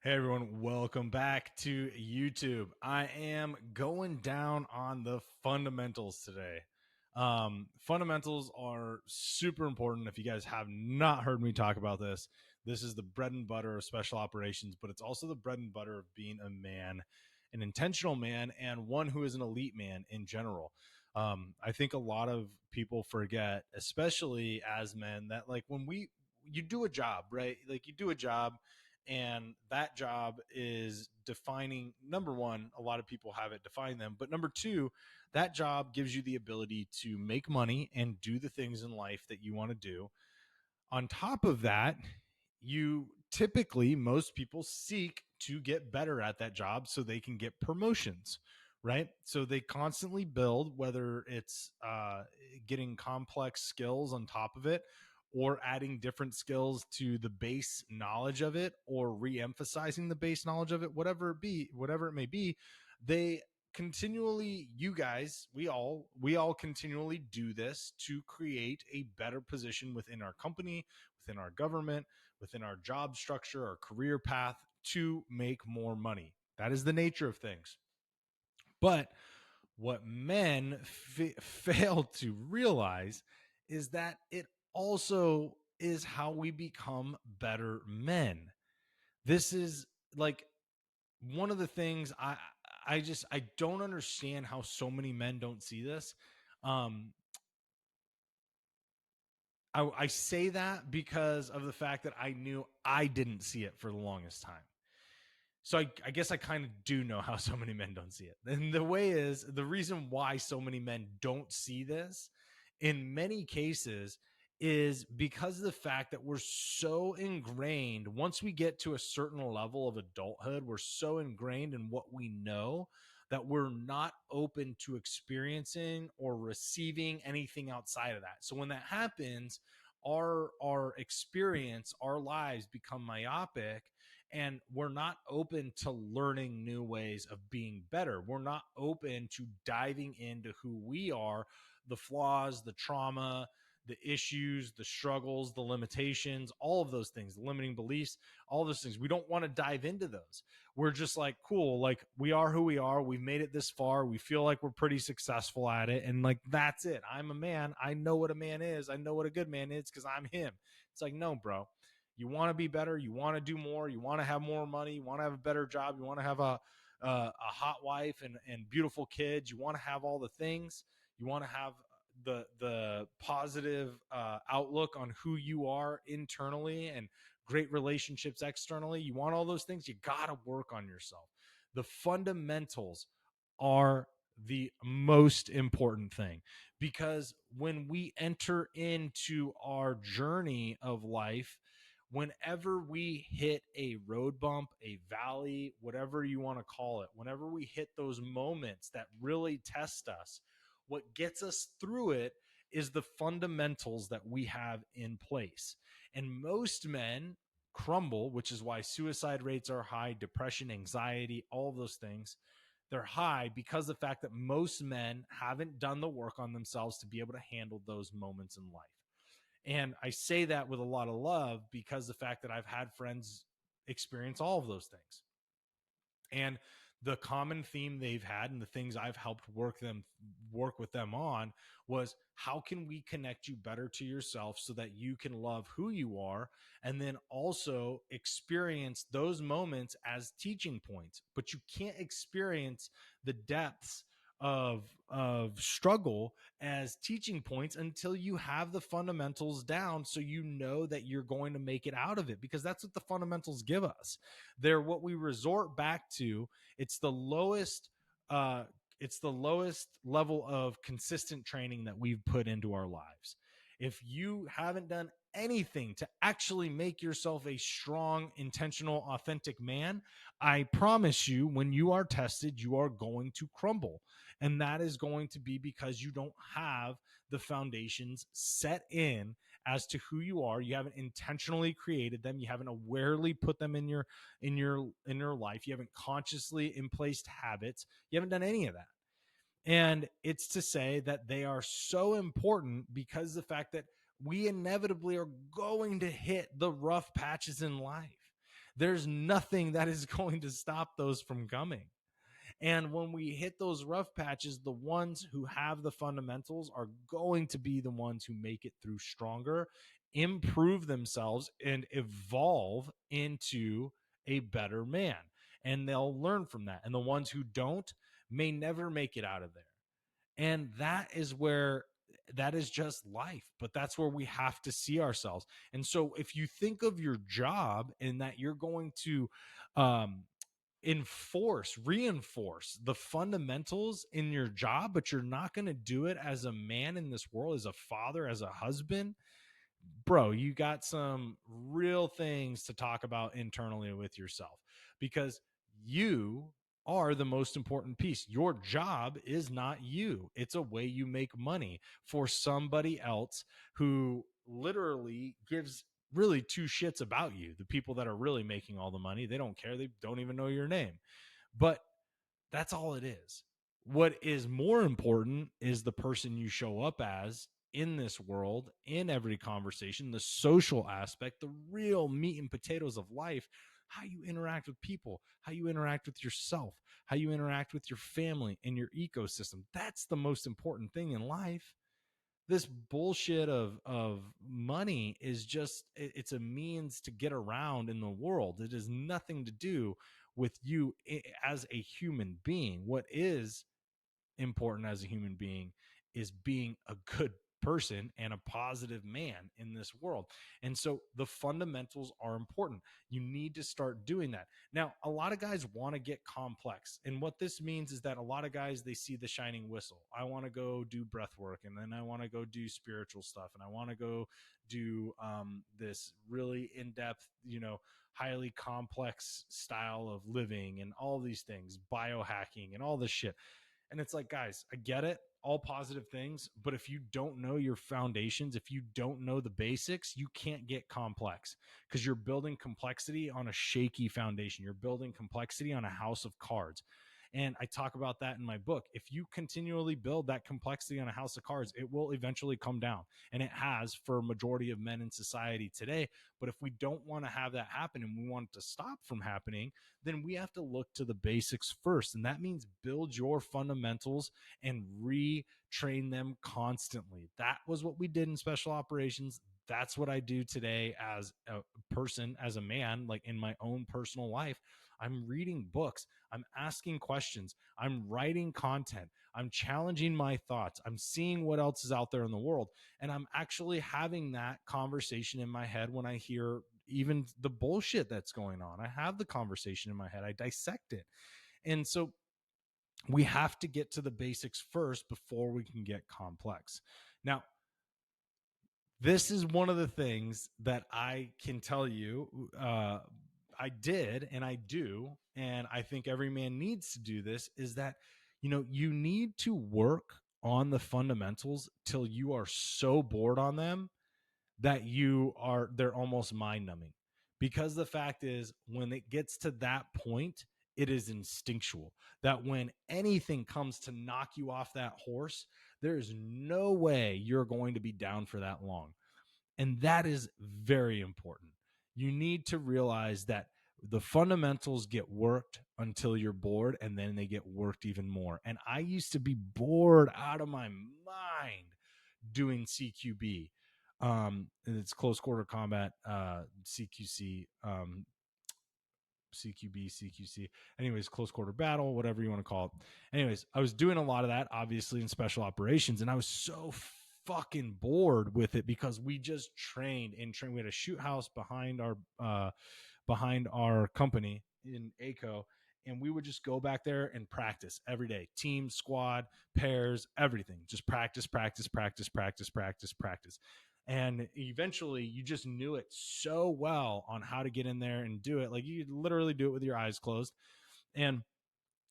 Hey everyone, welcome back to YouTube. I am going down on the fundamentals today. Fundamentals are super important. If you guys have not heard me talk about this, this is the bread and butter of special operations, but it's also the bread and butter of being a man, an intentional man, and one who is an elite man in general. I think a lot of people forget, especially as men, that like you do a job, right? Like you do a job and that job is defining. Number one, a lot of people have it define them, but number two, that job gives you the ability to make money and do the things in life that you want to do. On top of that, you typically, most people seek to get better at that job so they can get promotions, right? So they constantly build, whether it's getting complex skills on top of it, or adding different skills to the base knowledge of it, or re-emphasizing the base knowledge of it, whatever it may be. They continually, you guys, we all continually do this to create a better position within our company, within our government, within our job structure, our career path, to make more money. That is the nature of things. But what men fail to realize is that it also is how we become better men. This is like one of the things I don't understand how so many men don't see this. Um, I say that because of the fact that I knew I didn't see it for the longest time. So I guess I kind of do know how so many men don't see it. And the reason why so many men don't see this in many cases is because of the fact that we're so ingrained. Once we get to a certain level of adulthood, we're so ingrained in what we know that we're not open to experiencing or receiving anything outside of that. So when that happens, our experience, our lives become myopic, and we're not open to learning new ways of being better. We're not open to diving into who we are, the flaws, the trauma, the issues, the struggles, the limitations, all of those things, the limiting beliefs, all those things. We don't want to dive into those. We're just like, cool, like we are who we are. We've made it this far. We feel like we're pretty successful at it. And like, that's it. I'm a man. I know what a man is. I know what a good man is because I'm him. It's like, no, bro. You want to be better. You want to do more. You want to have more money. You want to have a better job. You want to have a hot wife and beautiful kids. You want to have all the things. You want to have the positive outlook on who you are internally and great relationships externally. You want all those things. You got to work on yourself. The fundamentals are the most important thing, because when we enter into our journey of life, whenever we hit a road bump, a valley, whatever you want to call it, whenever we hit those moments that really test us, what gets us through it is the fundamentals that we have in place. And most men crumble, which is why suicide rates are high, depression, anxiety, all of those things. They're high because of the fact that most men haven't done the work on themselves to be able to handle those moments in life. And I say that with a lot of love because the fact that I've had friends experience all of those things. And the common theme they've had and the things I've helped work with them on was, how can we connect you better to yourself so that you can love who you are, and then also experience those moments as teaching points. But you can't experience the depths of struggle as teaching points until you have the fundamentals down, so you know that you're going to make it out of it, because that's what the fundamentals give us. They're what we resort back to. It's the lowest uh it's the lowest level of consistent training that we've put into our lives. If you haven't done anything to actually make yourself a strong, intentional, authentic man, I promise you, when you are tested, you are going to crumble. And that is going to be because you don't have the foundations set in as to who you are. You haven't intentionally created them. You haven't awarely put them in your life. You haven't consciously in placed habits. You haven't done any of that. And it's to say that they are so important because the fact that we inevitably are going to hit the rough patches in life. There's nothing that is going to stop those from coming. And when we hit those rough patches, the ones who have the fundamentals are going to be the ones who make it through stronger, improve themselves, and evolve into a better man. And they'll learn from that. And the ones who don't may never make it out of there. And that is just life, but that's where we have to see ourselves. And so if you think of your job and that you're going to um, reinforce the fundamentals in your job, but you're not going to do it as a man in this world, as a father, as a husband, bro, you got some real things to talk about internally with yourself, because you are the most important piece. Your job is not you. It's a way you make money for somebody else who literally gives really two shits about you. The people that are really making all the money, they don't care. They don't even know your name. But that's all it is. What is more important is the person you show up as in this world, in every conversation, the social aspect, the real meat and potatoes of life, how you interact with people, how you interact with yourself, how you interact with your family and your ecosystem. That's the most important thing in life. This bullshit of money is just, it's a means to get around in the world. It has nothing to do with you as a human being. What is important as a human being is being a good person and a positive man in this world. And so the fundamentals are important. You need to start doing that. Now, a lot of guys want to get complex. And what this means is that a lot of guys, they see the shining whistle. I want to go do breath work, and then I want to go do spiritual stuff, and I want to go do this really in-depth, highly complex style of living and all these things, biohacking and all this shit. And it's like, guys, I get it, all positive things, but if you don't know your foundations, if you don't know the basics, you can't get complex, because you're building complexity on a shaky foundation. You're building complexity on a house of cards. And I talk about that in my book. If you continually build that complexity on a house of cards, it will eventually come down. And it has for a majority of men in society today. But if we don't want to have that happen and we want it to stop from happening, then we have to look to the basics first. And that means build your fundamentals and retrain them constantly. That was what we did in special operations. That's what I do today as a person, as a man, like in my own personal life. I'm reading books. I'm asking questions. I'm writing content. I'm challenging my thoughts. I'm seeing what else is out there in the world. And I'm actually having that conversation in my head when I hear even the bullshit that's going on. I have the conversation in my head. I dissect it. And so we have to get to the basics first before we can get complex. Now, this is one of the things that I can tell you I did and I do, and I think every man needs to do this, is that, you need to work on the fundamentals till you are so bored on them that they're almost mind numbing. Because the fact is, when it gets to that point, it is instinctual that when anything comes to knock you off that horse, there is no way you're going to be down for that long. And that is very important. You need to realize that the fundamentals get worked until you're bored, and then they get worked even more. And I used to be bored out of my mind doing CQB. It's close quarter combat, CQC, CQB, CQC. Anyways, close quarter battle, whatever you want to call it. Anyways, I was doing a lot of that, obviously, in special operations, and I was so fucking bored with it because we just trained. We had a shoot house behind our company in ACO, and we would just go back there and practice every day. Team, squad, pairs, everything. Just practice, practice, practice, practice, practice, practice. And eventually you just knew it so well on how to get in there and do it. Like, you literally do it with your eyes closed. And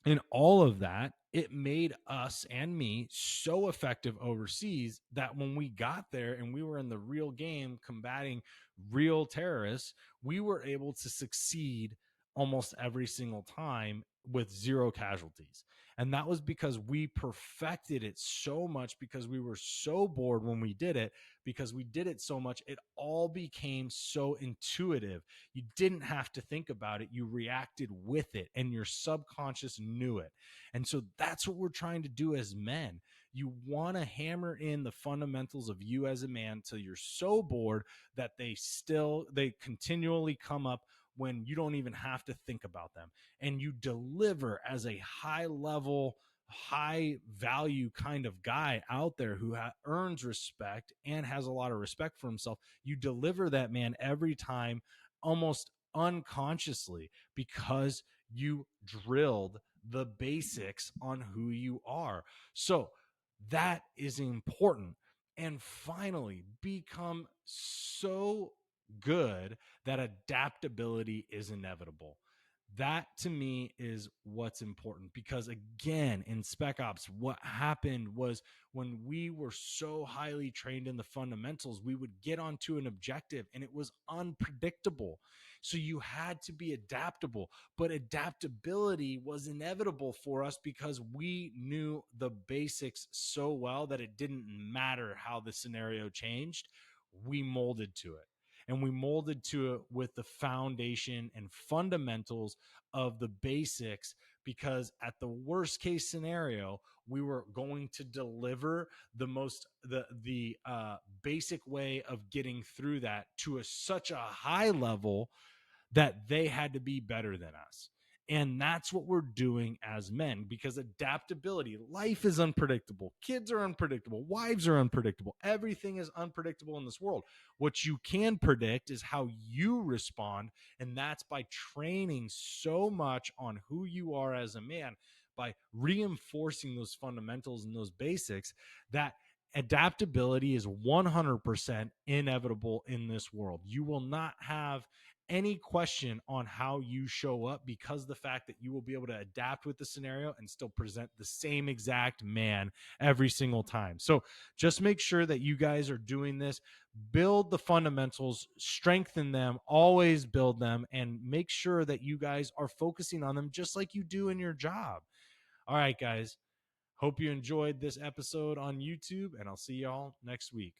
in all of that, it made us and me so effective overseas that when we got there and we were in the real game combating real terrorists, we were able to succeed almost every single time with zero casualties. And that was because we perfected it so much, because we were so bored when we did it, because we did it so much, it all became so intuitive. You didn't have to think about it. You reacted with it, and your subconscious knew it. And so that's what we're trying to do as men. You want to hammer in the fundamentals of you as a man till you're so bored that they continually come up when you don't even have to think about them, and you deliver as a high level, high value kind of guy out there who earns respect and has a lot of respect for himself. You deliver that, man, every time, almost unconsciously, because you drilled the basics on who you are. So that is important. And finally, become so good that adaptability is inevitable. That to me is what's important, because again, in Spec Ops, what happened was, when we were so highly trained in the fundamentals, we would get onto an objective and it was unpredictable. So you had to be adaptable, but adaptability was inevitable for us because we knew the basics so well that it didn't matter how the scenario changed. We molded to it, and we molded to it with the foundation and fundamentals of the basics, because at the worst case scenario, we were going to deliver the basic way of getting through that to such a high level that they had to be better than us. And that's what we're doing as men, because adaptability, life is unpredictable. Kids are unpredictable. Wives are unpredictable. Everything is unpredictable in this world. What you can predict is how you respond. And that's by training so much on who you are as a man, by reinforcing those fundamentals and those basics, that adaptability is 100% inevitable in this world. You will not have any question on how you show up, because the fact that you will be able to adapt with the scenario and still present the same exact man every single time. So just make sure that you guys are doing this. Build the fundamentals, strengthen them, always build them, and make sure that you guys are focusing on them just like you do in your job. All right, guys. Hope you enjoyed this episode on YouTube, and I'll see y'all next week.